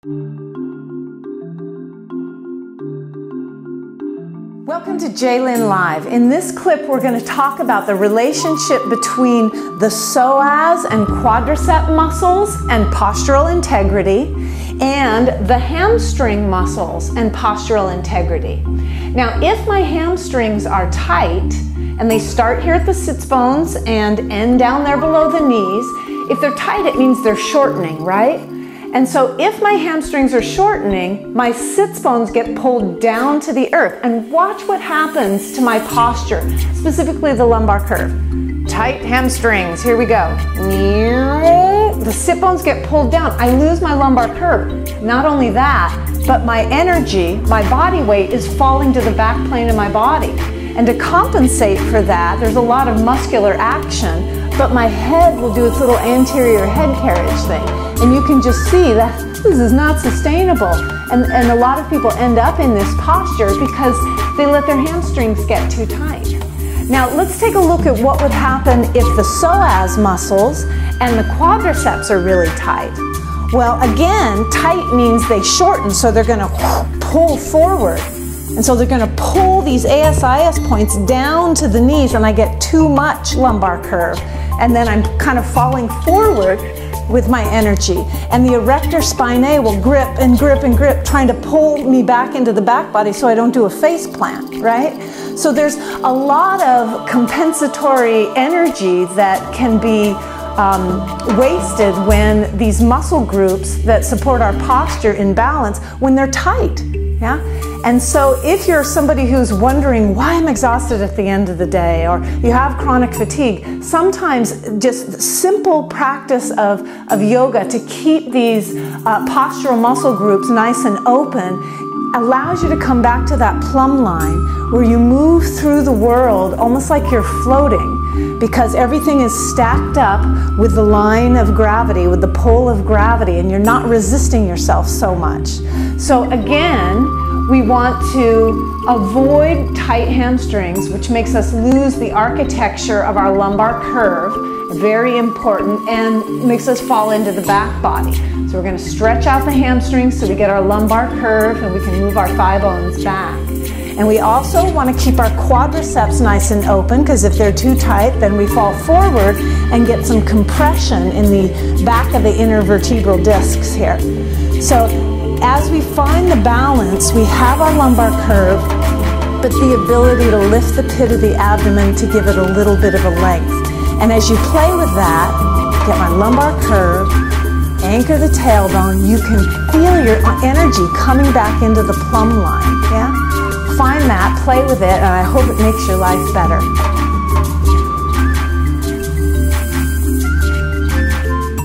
Welcome to Jaylin Live. In this clip, we're going to talk about the relationship between the psoas and quadricep muscles and postural integrity, and the hamstring muscles and postural integrity. Now, if my hamstrings are tight, and they start here at the sits bones and end down there below the knees, if they're tight, it means they're shortening, right? And so if my hamstrings are shortening, my sits bones get pulled down to the earth. And watch what happens to my posture, specifically the lumbar curve. Tight hamstrings, here we go. The sit bones get pulled down. I lose my lumbar curve. Not only that, but my energy, my body weight is falling to the back plane of my body. And to compensate for that, there's a lot of muscular action, but my head will do its little anterior head carriage thing. And you can just see that this is not sustainable. And a lot of people end up in this posture because they let their hamstrings get too tight. Now let's take a look at what would happen if the psoas muscles and the quadriceps are really tight. Well, again, tight means they shorten, so they're going to pull forward. And so they're going to pull these ASIS points down to the knees, and I get too much lumbar curve. And then I'm kind of falling forward with my energy. And the erector spinae will grip and grip and grip, trying to pull me back into the back body so I don't do a face plant, right? So there's a lot of compensatory energy that can be wasted when these muscle groups that support our posture in balance, when they're tight, yeah? And so if you're somebody who's wondering why I'm exhausted at the end of the day, or you have chronic fatigue, sometimes just simple practice of yoga to keep these postural muscle groups nice and open allows you to come back to that plumb line where you move through the world almost like you're floating, because everything is stacked up with the line of gravity, with the pull of gravity, and you're not resisting yourself so much. So again, we want to avoid tight hamstrings, which makes us lose the architecture of our lumbar curve, very important, and makes us fall into the back body. So we're going to stretch out the hamstrings so we get our lumbar curve and we can move our thigh bones back. And we also want to keep our quadriceps nice and open, because if they're too tight, then we fall forward and get some compression in the back of the intervertebral discs here. So as we find the balance, we have our lumbar curve, but the ability to lift the pit of the abdomen to give it a little bit of a length. And as you play with that, get my lumbar curve, anchor the tailbone, you can feel your energy coming back into the plumb line, yeah? Find that, play with it, and I hope it makes your life better.